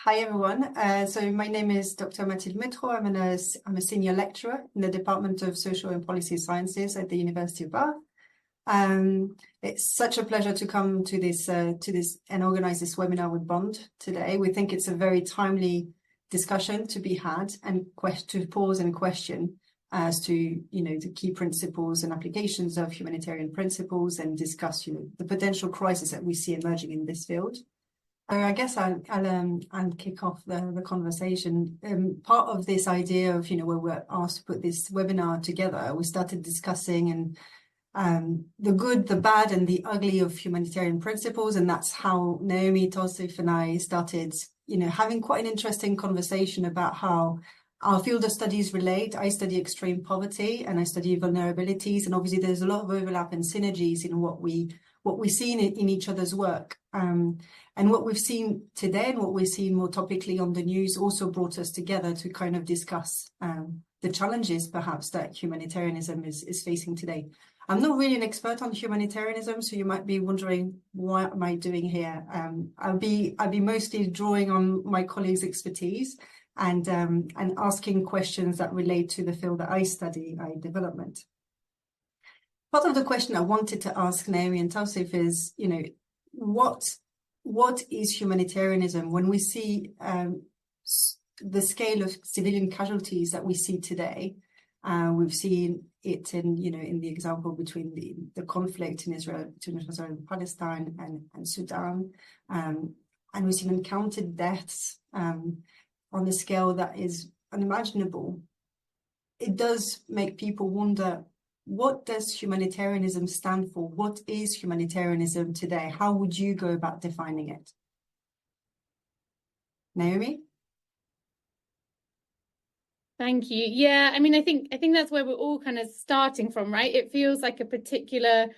Hi everyone. So my name is Dr. Mathilde Metro. I'm a senior lecturer in the Department of Social and Policy Sciences at the University of Bath. It's such a pleasure to come to this and organize this webinar with Bond today. We think it's a very timely discussion to be had and to pause and question as to the key principles and applications of humanitarian principles and discuss the potential crisis that we see emerging in this field. I guess I'll kick off the conversation. Part of this idea of where we're asked to put this webinar together, we started discussing the good, the bad, and the ugly of humanitarian principles, and that's how Naomi, Tausif, and I started having quite an interesting conversation about how our field of studies relate. I study extreme poverty and I study vulnerabilities, and obviously there's a lot of overlap and synergies in what we see in each other's work. And what we've seen today and what we've seen more topically on the news also brought us together to kind of discuss the challenges perhaps that humanitarianism is facing today. I'm not really an expert on humanitarianism, so you might be wondering, what am I doing here? I'll be mostly drawing on my colleagues' expertise and asking questions that relate to the field that I study, development. Part of the question I wanted to ask Naomi and Tausif is, what is humanitarianism when we see the scale of civilian casualties that we see today? We've seen it in the example between the conflict in Israel, between Israel and Palestine and Sudan, and we've seen uncounted deaths on a scale that is unimaginable. It does make people wonder, what does humanitarianism stand for? What is humanitarianism today? How would you go about defining it? Naomi? Thank you. Yeah, I mean, I think that's where we're all kind of starting from, right? It feels like a particular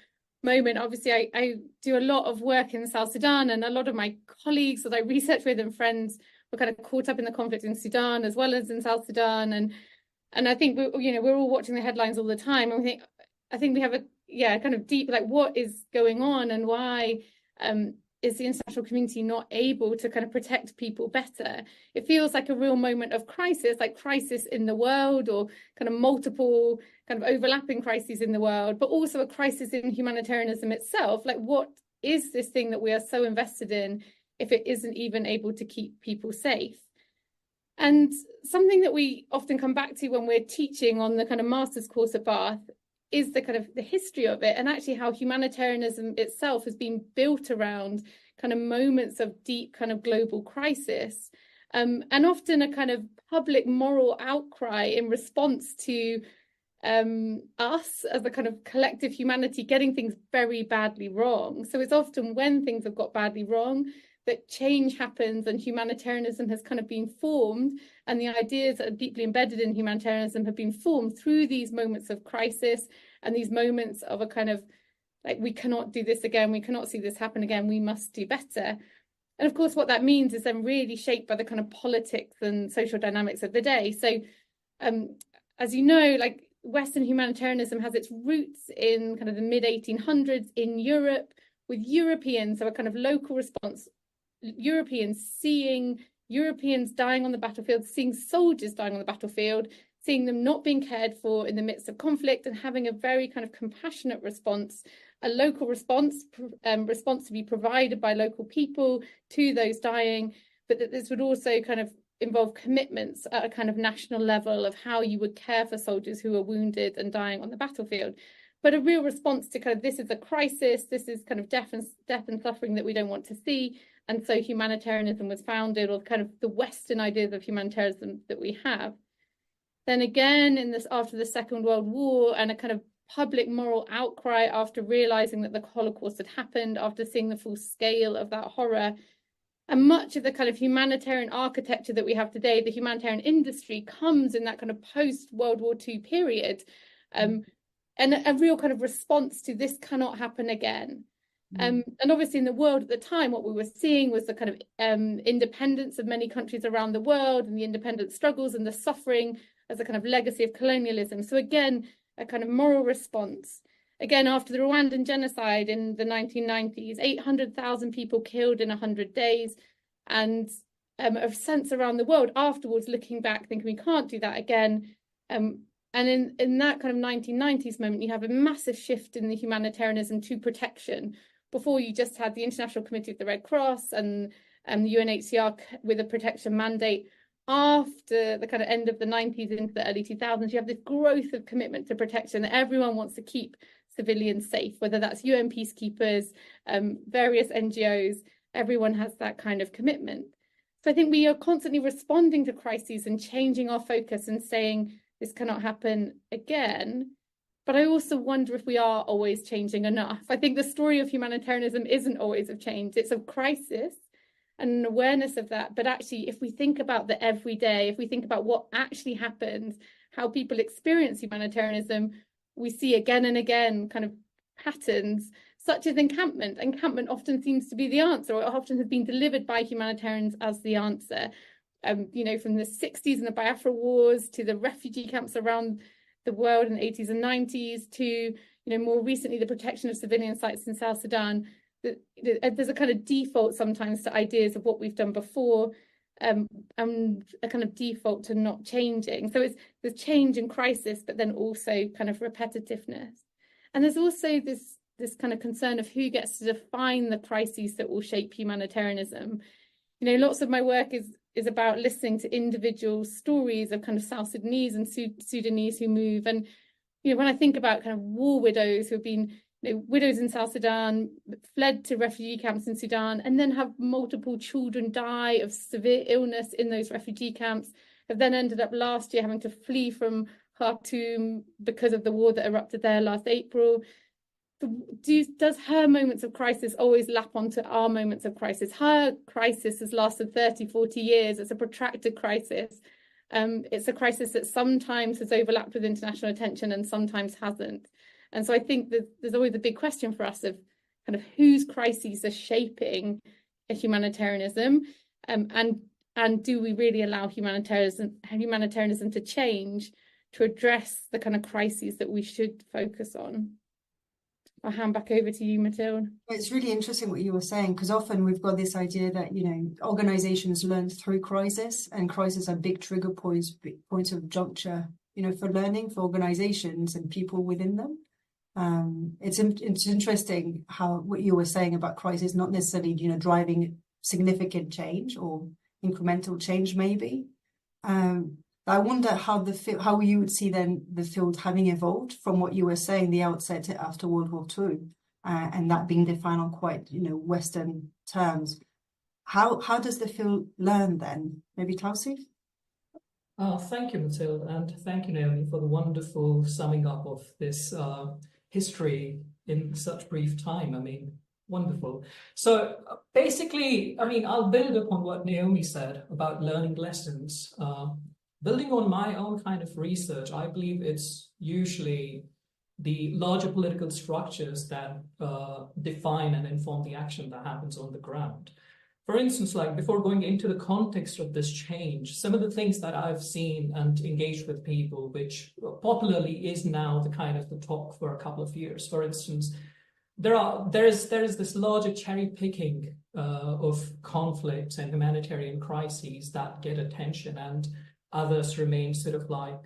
moment. Obviously, I do a lot of work in South Sudan, and a lot of my colleagues that I research with and friends were kind of caught up in the conflict in Sudan as well as in South Sudan, and I think we're all watching the headlines all the time, and I think we have a kind of deep, like, what is going on and why is the international community not able to kind of protect people better? It feels like a real moment of crisis, like crisis in the world, or kind of multiple kind of overlapping crises in the world, but also a crisis in humanitarianism itself. Like, what is this thing that we are so invested in if it isn't even able to keep people safe? And something that we often come back to when we're teaching on the kind of master's course at Bath is the kind of the history of it, and actually how humanitarianism itself has been built around kind of moments of deep kind of global crisis, and often a kind of public moral outcry in response to us as a kind of collective humanity getting things very badly wrong. So it's often when things have got badly wrong that change happens, and humanitarianism has kind of been formed, and the ideas that are deeply embedded in humanitarianism have been formed through these moments of crisis and these moments of a kind of, like, we cannot do this again, we cannot see this happen again, we must do better. And of course, what that means is then really shaped by the kind of politics and social dynamics of the day. So as you know, like, Western humanitarianism has its roots in kind of the mid-1800s in Europe, with Europeans, so a kind of local response, Europeans seeing Europeans dying on the battlefield, seeing soldiers dying on the battlefield, seeing them not being cared for in the midst of conflict, and having a very kind of compassionate response, a local response to be provided by local people to those dying, but that this would also kind of involve commitments at a kind of national level of how you would care for soldiers who are wounded and dying on the battlefield. But a real response to kind of, this is a crisis, this is kind of death and suffering that we don't want to see. And so humanitarianism was founded, or kind of the Western ideas of humanitarianism that we have. Then again, after the Second World War, and a kind of public moral outcry after realizing that the Holocaust had happened, after seeing the full scale of that horror, and much of the kind of humanitarian architecture that we have today, the humanitarian industry, comes in that kind of post-World War II period, and a real kind of response to this cannot happen again. And obviously in the world at the time, what we were seeing was the kind of independence of many countries around the world, and the independent struggles and the suffering as a kind of legacy of colonialism. So again, a kind of moral response. Again, after the Rwandan genocide in the 1990s, 800,000 people killed in 100 days. And a sense around the world afterwards, looking back, thinking we can't do that again. And in that kind of 1990s moment, you have a massive shift in the humanitarianism to protection. Before, you just had the International Committee of the Red Cross and the UNHCR with a protection mandate. After the kind of end of the 90s into the early 2000s, you have this growth of commitment to protection. Everyone wants to keep civilians safe, whether that's UN peacekeepers, various NGOs, everyone has that kind of commitment. So I think we are constantly responding to crises and changing our focus and saying, this cannot happen again. But I also wonder if we are always changing enough. I think the story of humanitarianism isn't always of change. It's of crisis and an awareness of that. But actually, if we think about the everyday, if we think about what actually happens, how people experience humanitarianism, we see again and again kind of patterns, such as encampment. Encampment often seems to be the answer, or it often has been delivered by humanitarians as the answer. You know, from the 60s and the Biafra wars to the refugee camps around the world in the 80s and 90s to, you know, more recently, the protection of civilian sites in South Sudan. There's a kind of default sometimes to ideas of what we've done before, and a kind of default to not changing. So it's the change and crisis, but then also kind of repetitiveness. And there's also this kind of concern of who gets to define the crises that will shape humanitarianism. You know, lots of my work is about listening to individual stories of kind of South Sudanese and Sudanese who move. And, you know, when I think about kind of war widows who have been, you know, widows in South Sudan, fled to refugee camps in Sudan, and then have multiple children die of severe illness in those refugee camps, have then ended up last year having to flee from Khartoum because of the war that erupted there last April. Does her moments of crisis always lap onto our moments of crisis? Her crisis has lasted 30, 40 years. It's a protracted crisis. It's a crisis that sometimes has overlapped with international attention and sometimes hasn't. And so I think that there's always a big question for us of kind of whose crises are shaping a humanitarianism, and do we really allow humanitarianism to change to address the kind of crises that we should focus on? I'll hand back over to you, Mathilde. It's really interesting what you were saying, because often we've got this idea that, you know, organizations learn through crisis, and crises are big trigger points, big points of juncture, you know, for learning for organizations and people within them. It's interesting how what you were saying about crisis not necessarily, you know, driving significant change or incremental change, maybe. I wonder how you would see then the field having evolved from what you were saying the outset after World War II, and that being defined on quite, you know, Western terms. How does the field learn then? Maybe Tausif? Thank you, Mathilde, and thank you, Naomi, for the wonderful summing up of this history in such brief time. I mean, wonderful. So basically, I mean, I'll build upon what Naomi said about learning lessons. Building on my own kind of research, I believe it's usually the larger political structures that define and inform the action that happens on the ground. For instance, like before going into the context of this change, some of the things that I've seen and engaged with people, which popularly is now the kind of the talk for a couple of years. For instance, there is this larger cherry picking of conflicts and humanitarian crises that get attention, and others remain sort of like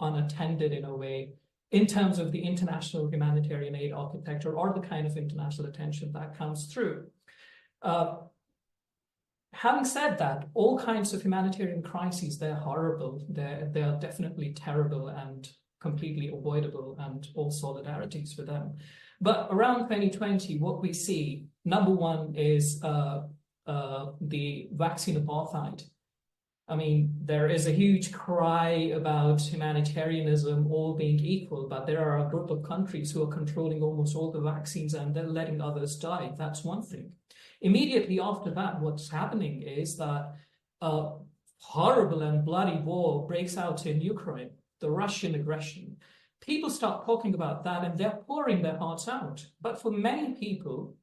unattended in a way in terms of the international humanitarian aid architecture or the kind of international attention that comes through. Having said that, all kinds of humanitarian crises, they're horrible. They're definitely terrible and completely avoidable, and all solidarities for them. But around 2020, what we see, number one is the vaccine apartheid. I mean, there is a huge cry about humanitarianism all being equal, but there are a group of countries who are controlling almost all the vaccines and they're letting others die. That's one thing. Immediately after that, what's happening is that a horrible and bloody war breaks out in Ukraine, the Russian aggression. People start talking about that and they're pouring their hearts out. But for many people,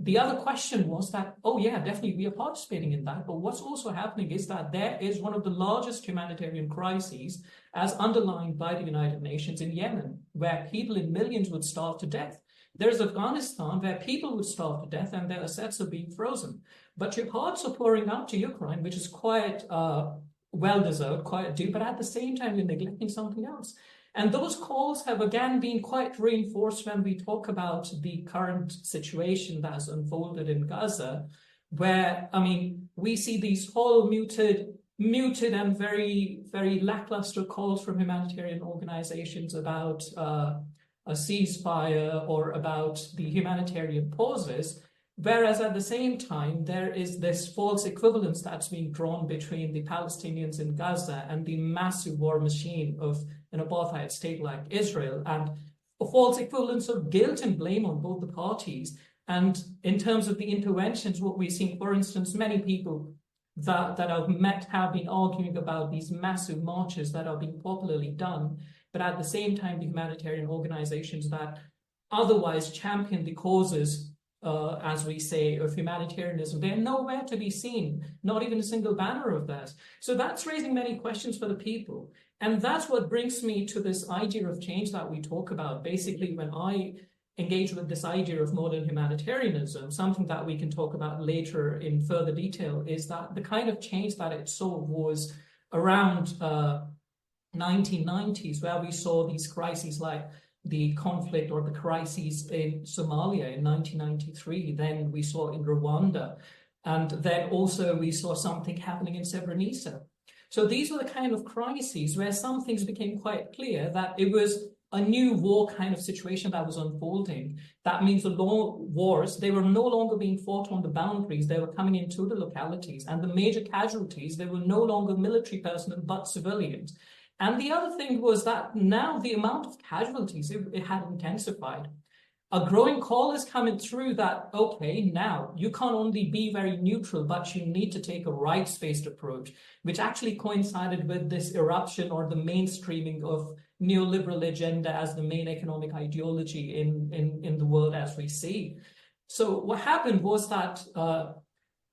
the other question was that, oh yeah, definitely we are participating in that. But what's also happening is that there is one of the largest humanitarian crises as underlined by the United Nations in Yemen, where people in millions would starve to death. There's Afghanistan, where people would starve to death and their assets are being frozen. but your hearts are pouring out to Ukraine, which is quite well-deserved, quite due, but at the same time, you're neglecting something else. And those calls have again been quite reinforced when we talk about the current situation that has unfolded in Gaza, where, I mean, we see these whole muted and very, very lackluster calls from humanitarian organizations about a ceasefire or about the humanitarian pauses, whereas at the same time, there is this false equivalence that's being drawn between the Palestinians in Gaza and the massive war machine of an apartheid state like Israel, and a false equivalence of guilt and blame on both the parties. And in terms of the interventions, what we've seen, for instance, many people that I've met have been arguing about these massive marches that are being popularly done, but at the same time, the humanitarian organizations that otherwise champion the causes, as we say, of humanitarianism, they're nowhere to be seen, not even a single banner of theirs. So that's raising many questions for the people. And that's what brings me to this idea of change that we talk about. Basically, when I engage with this idea of modern humanitarianism, something that we can talk about later in further detail, is that the kind of change that it saw was around 1990s, where we saw these crises like the conflict or the crises in Somalia in 1993, then we saw in Rwanda, and then also we saw something happening in Srebrenica. So these were the kind of crises where some things became quite clear that it was a new war kind of situation that was unfolding. That means the wars, they were no longer being fought on the boundaries, they were coming into the localities, and the major casualties, they were no longer military personnel, but civilians. And the other thing was that now the amount of casualties, it had intensified. A growing call is coming through that, okay, now you can't only be very neutral, but you need to take a rights-based approach, which actually coincided with this eruption or the mainstreaming of neoliberal agenda as the main economic ideology in the world as we see. So what happened was that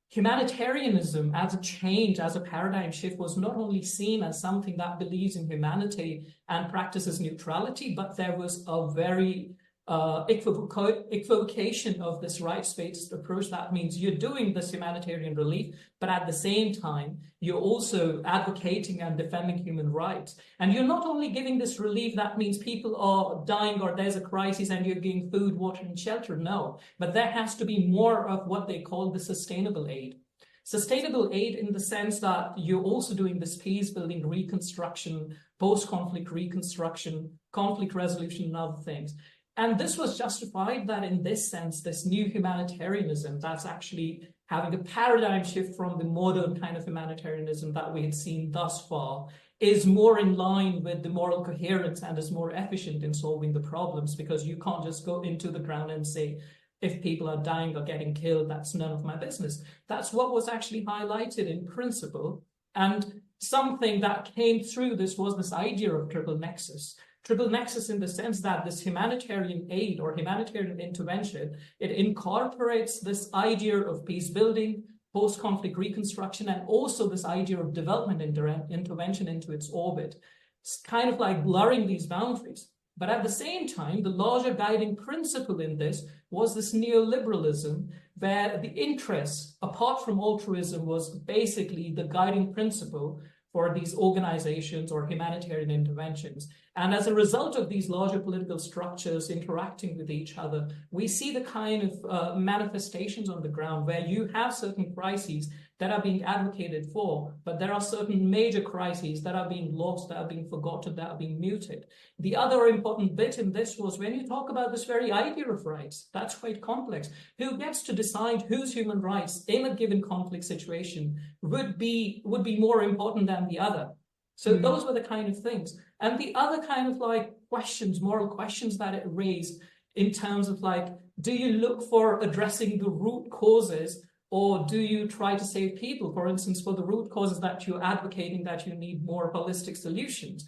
humanitarianism as a change, as a paradigm shift, was not only seen as something that believes in humanity and practices neutrality, but there was a very equivocation of this rights-based approach. That means you're doing this humanitarian relief, but at the same time, you're also advocating and defending human rights. And you're not only giving this relief, that means people are dying or there's a crisis and you're giving food, water, and shelter. No, but there has to be more of what they call the sustainable aid. Sustainable aid in the sense that you're also doing this peace building, reconstruction, post-conflict reconstruction, conflict resolution, and other things. And this was justified that in this sense, this new humanitarianism that's actually having a paradigm shift from the modern kind of humanitarianism that we had seen thus far is more in line with the moral coherence and is more efficient in solving the problems, because you can't just go into the ground and say, if people are dying or getting killed, that's none of my business. That's what was actually highlighted in principle. And something that came through this was this idea of triple nexus. Triple nexus in the sense that this humanitarian aid or humanitarian intervention, it incorporates this idea of peace building, post-conflict reconstruction, and also this idea of development intervention into its orbit. It's kind of like blurring these boundaries. But at the same time, the larger guiding principle in this was this neoliberalism, where the interest, apart from altruism, was basically the guiding principle for these organizations or humanitarian interventions. And as a result of these larger political structures interacting with each other, we see the kind of manifestations on the ground where you have certain crises that are being advocated for, but there are certain major crises that are being lost, that are being forgotten, that are being muted. The other important bit in this was when you talk about this very idea of rights, that's quite complex. Who gets to decide whose human rights in a given conflict situation would be more important than the other? So those were the kind of things. And the other kind of like questions, moral questions that it raised in terms of like, do you look for addressing the root causes, or do you try to save people? For instance, for the root causes that you're advocating, that you need more holistic solutions,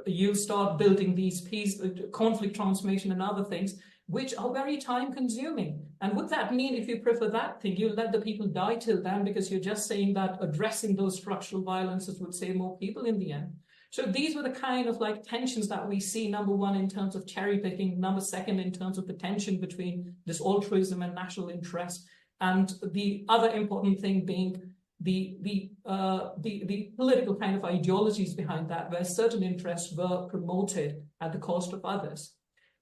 you start building these peace, conflict transformation and other things, which are very time consuming. And would that mean if you prefer that thing, you let the people die till then because you're just saying that addressing those structural violences would save more people in the end? So these were the kind of like tensions that we see, number one, in terms of cherry picking, number second, in terms of the tension between this altruism and national interest. And the other important thing being the political kind of ideologies behind that, where certain interests were promoted at the cost of others.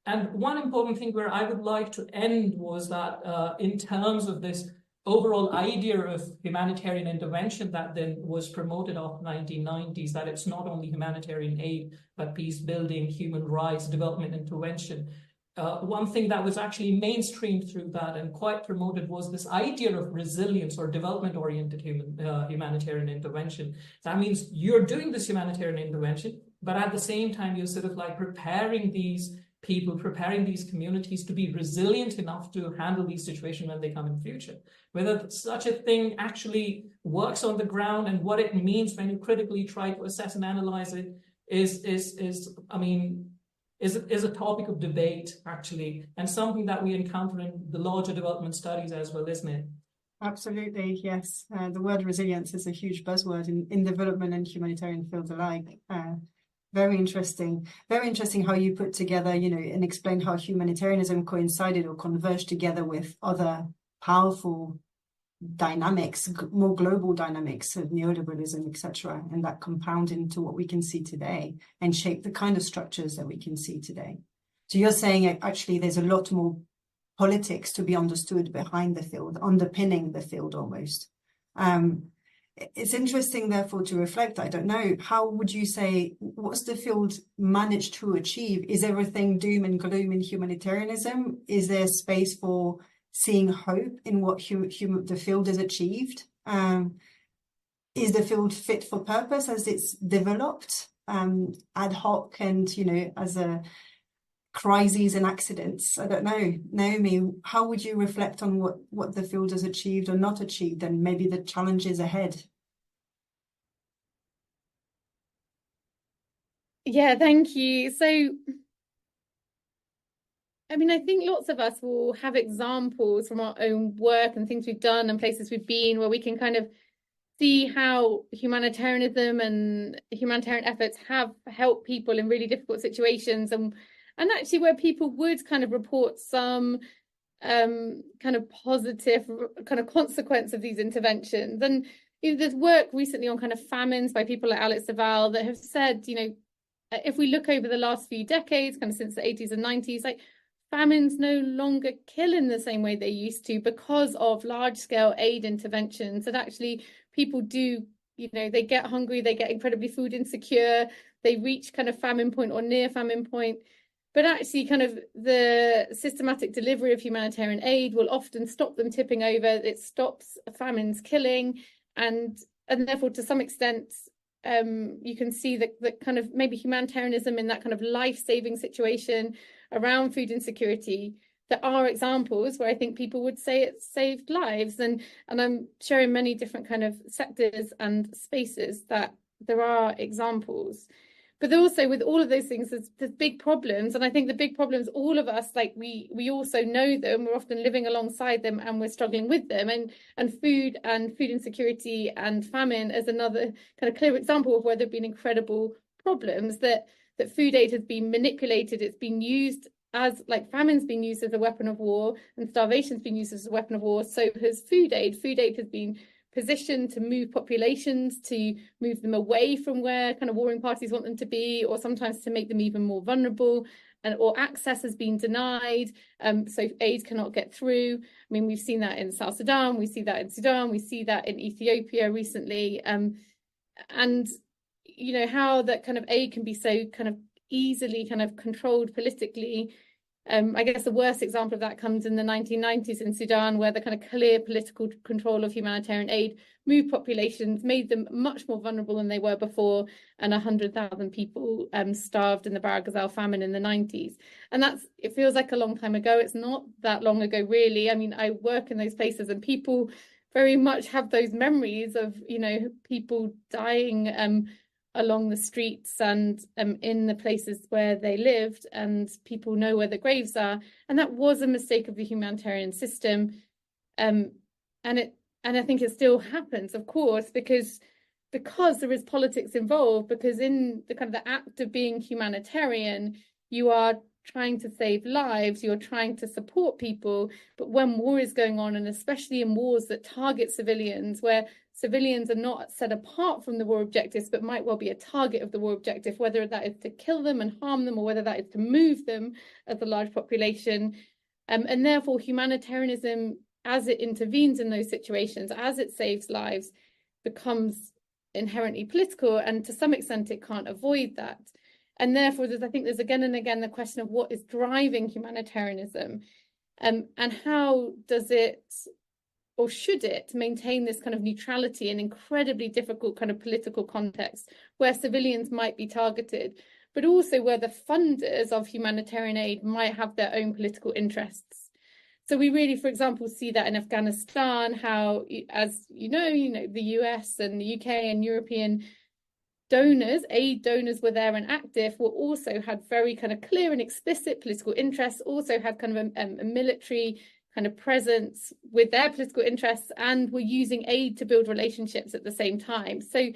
And one important thing where I would like to end was that in terms of this overall idea of humanitarian intervention that then was promoted after the 1990s, that it's not only humanitarian aid, but peace building, human rights, development intervention. One thing that was actually mainstreamed through that and quite promoted was this idea of resilience or development-oriented humanitarian intervention. That means you're doing this humanitarian intervention, but at the same time, you're sort of like preparing these people, preparing these communities to be resilient enough to handle these situations when they come in future. Whether such a thing actually works on the ground and what it means when you critically try to assess and analyze it is a topic of debate, actually, and something that we encounter in the larger development studies as well, isn't it? Absolutely, yes. The word resilience is a huge buzzword in development and humanitarian fields alike. Very interesting how you put together, and explain how humanitarianism coincided or converged together with other powerful dynamics, more global dynamics of neoliberalism, etc., and that compound into what we can see today and shape the kind of structures that we can see today. So you're saying actually there's a lot more politics to be understood behind the field, underpinning the field almost. It's interesting, therefore, to reflect. I don't know, how would you say, what's the field managed to achieve? Is everything doom and gloom in humanitarianism? Is there space for seeing hope in what the field has achieved? Is the field fit for purpose as it's developed, ad hoc and, as a crises and accidents? I don't know. Naomi, how would you reflect on what the field has achieved or not achieved, and maybe the challenges ahead? Yeah, thank you. So, I mean, I think lots of us will have examples from our own work and things we've done and places we've been where we can kind of see how humanitarianism and humanitarian efforts have helped people in really difficult situations, and actually where people would kind of report some kind of positive kind of consequence of these interventions. And there's work recently on kind of famines by people like Alex Duval that have said, if we look over the last few decades, kind of since the 80s and 90s, like famines no longer kill in the same way they used to because of large-scale aid interventions. That actually people do, they get hungry, they get incredibly food insecure, they reach kind of famine point or near famine point. But actually kind of the systematic delivery of humanitarian aid will often stop them tipping over. It stops famines killing, and therefore to some extent you can see that kind of maybe humanitarianism in that kind of life-saving situation around food insecurity, there are examples where I think people would say it saved lives, and I'm sure in many different kind of sectors and spaces that there are examples. But also with all of those things, there's big problems. And I think the big problems, all of us, like we also know them, we're often living alongside them and we're struggling with them. And food insecurity and famine is another kind of clear example of where there have been incredible problems, that food aid has been manipulated. It's been used as, like, famine's been used as a weapon of war and starvation's been used as a weapon of war. So has food aid. Food aid has been positioned to move populations, to move them away from where kind of warring parties want them to be, or sometimes to make them even more vulnerable, or access has been denied, so aid cannot get through. I mean, we've seen that in South Sudan, we see that in Sudan, we see that in Ethiopia recently, and how that kind of aid can be so kind of easily kind of controlled politically. I guess the worst example of that comes in the 1990s in Sudan, where the kind of clear political control of humanitarian aid moved populations, made them much more vulnerable than they were before, and 100,000 people starved in the Bahr Ghazal famine in the 90s. And it feels like a long time ago. It's not that long ago, really. I mean, I work in those places and people very much have those memories of, people dying along the streets and in the places where they lived, and people know where the graves are. And that was a mistake of the humanitarian system. And I think it still happens, of course, because there is politics involved, because in the kind of the act of being humanitarian, you are trying to save lives, you're trying to support people. But when war is going on, and especially in wars that target civilians, where civilians are not set apart from the war objectives, but might well be a target of the war objective, whether that is to kill them and harm them, or whether that is to move them as a large population. And therefore, humanitarianism, as it intervenes in those situations, as it saves lives, becomes inherently political, and to some extent it can't avoid that. And therefore I think there's again and again the question of what is driving humanitarianism, and how does it, or should it, maintain this kind of neutrality in incredibly difficult kind of political context where civilians might be targeted, but also where the funders of humanitarian aid might have their own political interests. So we really, for example, see that in Afghanistan, how, as you know, the US and the UK and European donors, aid donors were there and active, were also had very kind of clear and explicit political interests, also had kind of a military kind of presence with their political interests, and were using aid to build relationships at the same time. So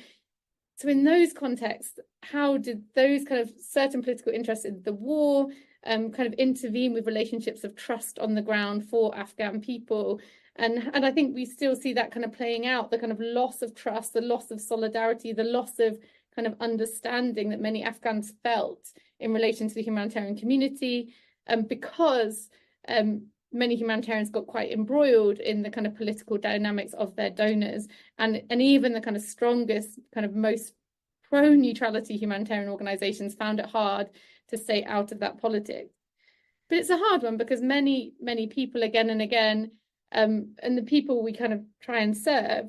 in those contexts, how did those kind of certain political interests in the war kind of intervene with relationships of trust on the ground for Afghan people? And I think we still see that kind of playing out, the kind of loss of trust, the loss of solidarity, the loss of kind of understanding that many Afghans felt in relation to the humanitarian community, because many humanitarians got quite embroiled in the kind of political dynamics of their donors, and even the kind of strongest, kind of most pro-neutrality humanitarian organizations found it hard to stay out of that politics. But it's a hard one, because many people again and again, and the people we kind of try and serve,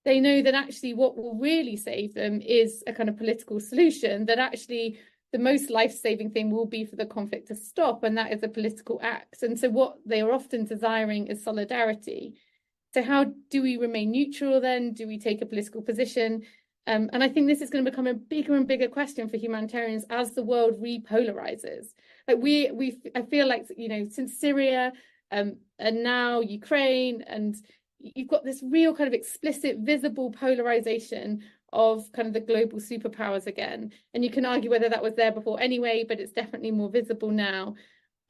they know that actually what will really save them is a kind of political solution, that actually the most life-saving thing will be for the conflict to stop, and that is a political act. And so what they are often desiring is solidarity. So how do we remain neutral then? Do we take a political position? And I think this is going to become a bigger and bigger question for humanitarians as the world repolarizes. Like I feel like, since Syria and now Ukraine, and you've got this real kind of explicit, visible polarization of kind of the global superpowers again. And you can argue whether that was there before anyway, but it's definitely more visible now.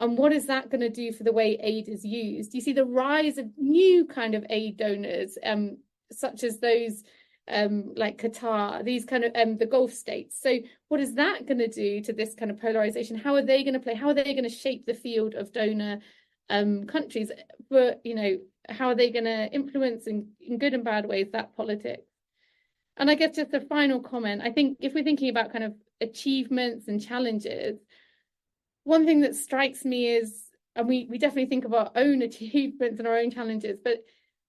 And what is that going to do for the way aid is used? You see the rise of new kind of aid donors, such as those like Qatar, these kind of the Gulf states. So what is that going to do to this kind of polarization? How are they going to play? How are they going to shape the field of donor countries? But, how are they going to influence in good and bad ways that politics? And I guess just a final comment, I think if we're thinking about kind of achievements and challenges, one thing that strikes me is, and we definitely think of our own achievements and our own challenges, but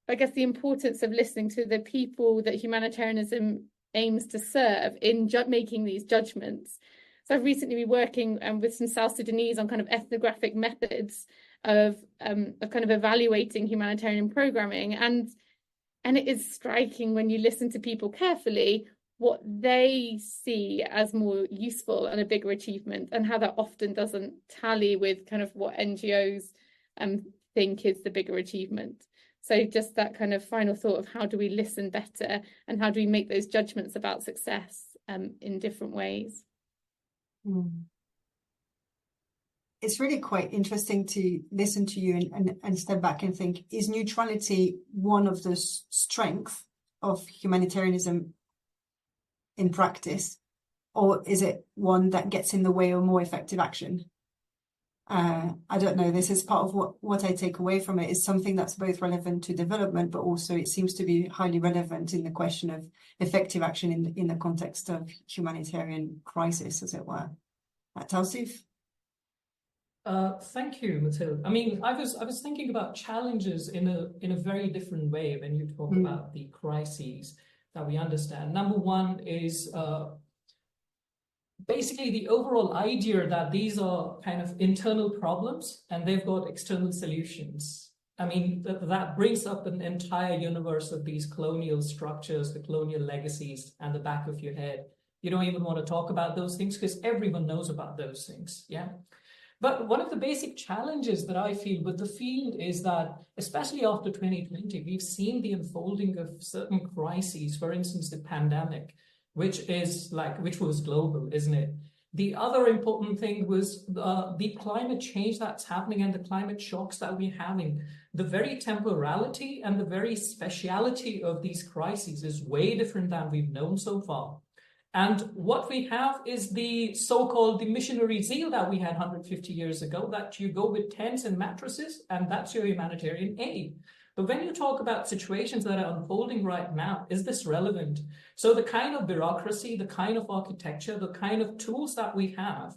I guess the importance of listening to the people that humanitarianism aims to serve in making these judgments. So I've recently been working with some South Sudanese on kind of ethnographic methods of kind of evaluating humanitarian programming, and it is striking when you listen to people carefully what they see as more useful and a bigger achievement, and how that often doesn't tally with kind of what NGOs think is the bigger achievement. So just that kind of final thought of how do we listen better, and how do we make those judgments about success in different ways. It's really quite interesting to listen to you and step back and think, is neutrality one of the strengths of humanitarianism in practice, or is it one that gets in the way of more effective action? I don't know. This is part of what I take away from it, is something that's both relevant to development, but also it seems to be highly relevant in the question of effective action in the context of humanitarian crisis, as it were. Tausif? Thank you, Mathilde. I mean, I was thinking about challenges in a very different way when you talk about the crises that we understand. Number one is basically the overall idea that these are kind of internal problems and they've got external solutions. I mean, that brings up an entire universe of these colonial structures, the colonial legacies, and the back of your head. You don't even want to talk about those things because everyone knows about those things, yeah? But one of the basic challenges that I feel with the field is that, especially after 2020, we've seen the unfolding of certain crises, for instance, the pandemic, which was global, isn't it? The other important thing was the climate change that's happening and the climate shocks that we're having. The very temporality and the very speciality of these crises is way different than we've known so far. And what we have is the so-called the missionary zeal that we had 150 years ago, that you go with tents and mattresses, and that's your humanitarian aid. But when you talk about situations that are unfolding right now, is this relevant? So the kind of bureaucracy, the kind of architecture, the kind of tools that we have,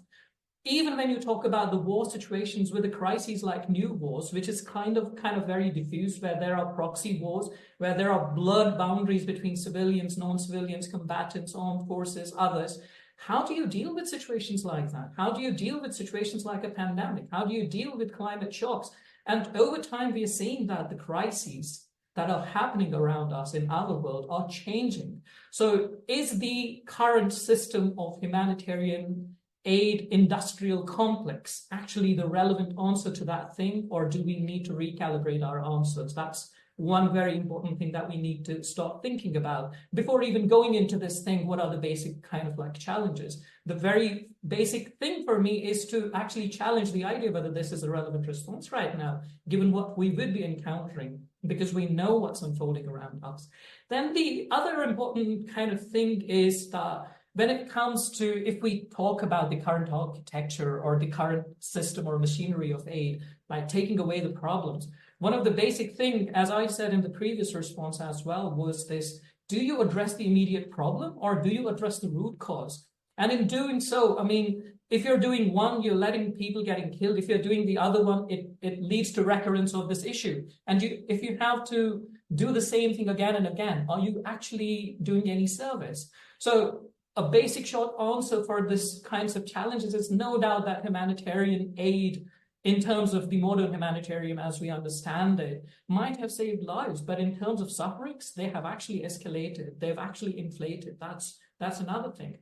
even when you talk about the war situations with the crises like new wars, which is kind of very diffuse, where there are proxy wars, where there are blurred boundaries between civilians, non-civilians, combatants, armed forces, others. How do you deal with situations like that? How do you deal with situations like a pandemic? How do you deal with climate shocks? And over time, we are seeing that the crises that are happening around us in our world are changing. So is the current system of humanitarian aid industrial complex actually the relevant answer to that thing, or do we need to recalibrate our answers? That's one very important thing that we need to start thinking about before even going into this thing. What are the basic kind of like challenges? The very basic thing for me is to actually challenge the idea whether this is a relevant response right now, given what we would be encountering, because we know what's unfolding around us. Then the other important kind of thing is that when it comes to, if we talk about the current architecture or the current system or machinery of aid, like taking away the problems, one of the basic things, as I said in the previous response as well, was this: do you address the immediate problem or do you address the root cause? And in doing so, I mean, if you're doing one, you're letting people getting killed. If you're doing the other one, it leads to recurrence of this issue. And if you have to do the same thing again and again, are you actually doing any service? So a basic short answer for this kinds of challenges is no doubt that humanitarian aid, in terms of the modern humanitarian as we understand it, might have saved lives, but in terms of sufferings, they have actually escalated. They've actually inflated. That's another thing.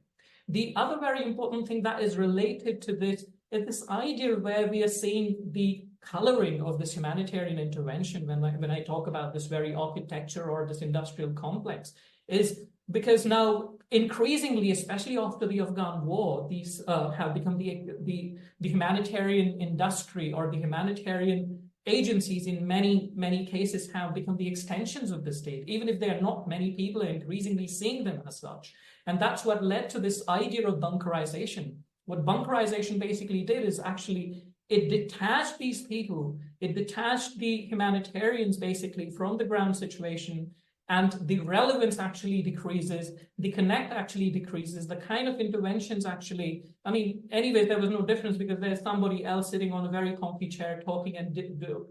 The other very important thing that is related to this is this idea where we are seeing the coloring of this humanitarian intervention when I talk about this very architecture or this industrial complex, is because now increasingly, especially after the Afghan war, these have become the humanitarian industry, or the humanitarian agencies in many cases have become the extensions of the state, even if there are not many people are increasingly seeing them as such. And that's what led to this idea of bunkerization. What bunkerization basically did is actually it detached these people, it detached the humanitarians basically from the ground situation, and the relevance actually decreases, the connect actually decreases, the kind of interventions actually, I mean, anyway, there was no difference because there's somebody else sitting on a very comfy chair talking and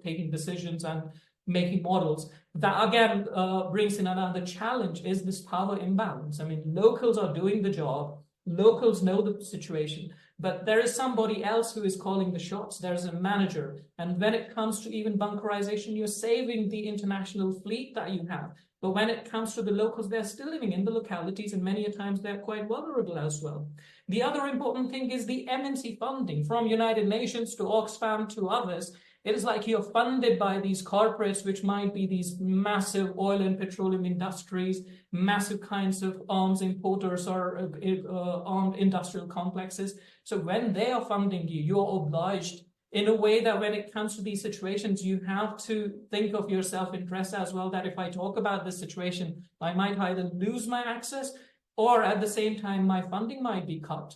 taking decisions and making models. That again brings in another challenge, is this power imbalance. I mean, locals are doing the job, locals know the situation, but there is somebody else who is calling the shots. There's a manager. And when it comes to even bunkerization, you're saving the international fleet that you have. But when it comes to the locals, they're still living in the localities, and many a times they're quite vulnerable as well. The other important thing is the MNC funding, from United Nations to Oxfam to others. It is like you're funded by these corporates, which might be these massive oil and petroleum industries, massive kinds of arms importers or armed industrial complexes. So when they are funding you, you're obliged in a way that when it comes to these situations, you have to think of your self-interest as well, that if I talk about this situation, I might either lose my access or at the same time, my funding might be cut.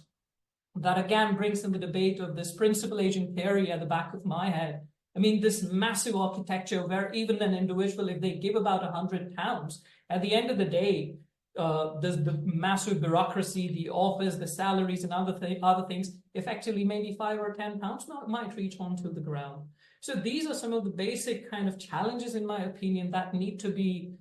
That again brings in the debate of this principal agent theory at the back of my head. I mean, this massive architecture where even an individual, if they give about £100, at the end of the day, there's the massive bureaucracy, the office, the salaries, and other things. Effectively, maybe £5 or £10 might reach onto the ground. So these are some of the basic kind of challenges, in my opinion, that need to be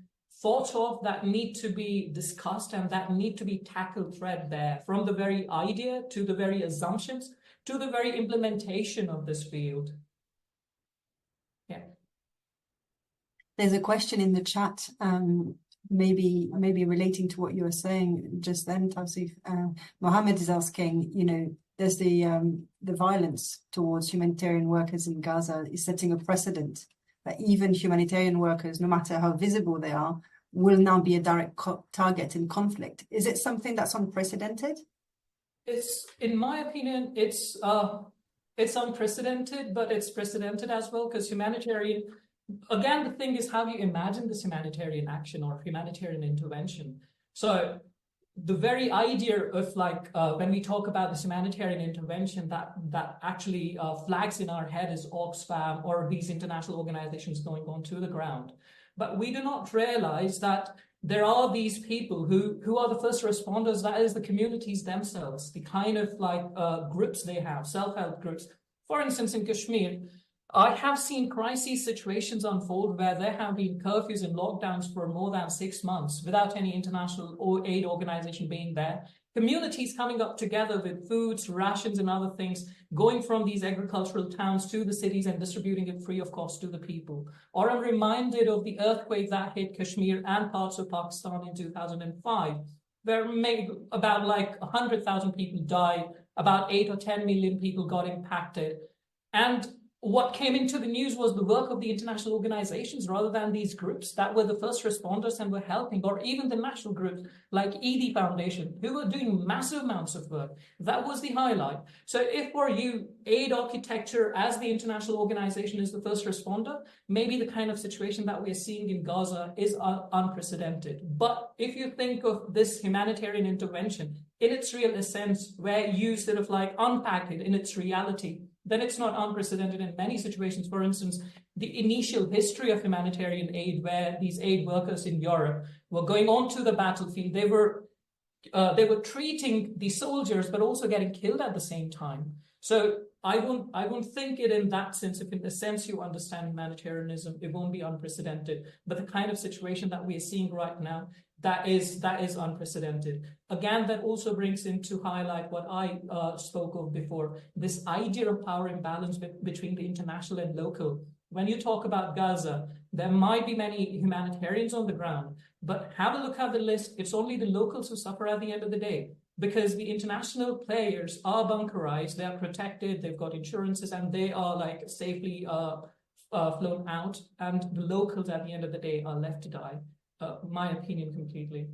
thought of, that need to be discussed, and that need to be tackled threadbare, from the very idea to the very assumptions to the very implementation of this field. Yeah. There's a question in the chat, maybe relating to what you were saying just then, Tawsif. Mohammed is asking, you know, there's the violence towards humanitarian workers in Gaza is setting a precedent that even humanitarian workers, no matter how visible they are, will now be a direct target in conflict. Is it something that's unprecedented? in my opinion, it's unprecedented, but it's precedented as well, because humanitarian, again, the thing is how you imagine this humanitarian action or humanitarian intervention. So the very idea of when we talk about this humanitarian intervention, that actually flags in our head is Oxfam or these international organizations going onto the ground. But we do not realize that there are these people who are the first responders, that is the communities themselves, the kind of groups they have, self-help groups. For instance, in Kashmir, I have seen crisis situations unfold where there have been curfews and lockdowns for more than 6 months without any international or aid organization being there. Communities coming up together with foods, rations, and other things, going from these agricultural towns to the cities and distributing it free of cost to the people. Or I'm reminded of the earthquake that hit Kashmir and parts of Pakistan in 2005, where about 100,000 people died, about 8 or 10 million people got impacted. And what came into the news was the work of the international organizations rather than these groups that were the first responders and were helping, or even the national groups like ED Foundation, who were doing massive amounts of work. That was the highlight. So if for you, aid architecture as the international organization is the first responder, maybe the kind of situation that we're seeing in Gaza is unprecedented. But if you think of this humanitarian intervention in its real essence, where you sort of unpack it in its reality, then it's not unprecedented in many situations. For instance, the initial history of humanitarian aid, where these aid workers in Europe were going onto the battlefield, they were treating the soldiers, but also getting killed at the same time. So I won't think it in that sense. If in the sense you understand humanitarianism, it won't be unprecedented. But the kind of situation that we are seeing right now, that is unprecedented. Again, that also brings in to highlight what I spoke of before, this idea of power imbalance between the international and local. When you talk about Gaza, there might be many humanitarians on the ground, but have a look at the list. It's only the locals who suffer at the end of the day, because the international players are bunkerized, they are protected, they've got insurances, and they are safely flown out, and the locals at the end of the day are left to die. My opinion completely.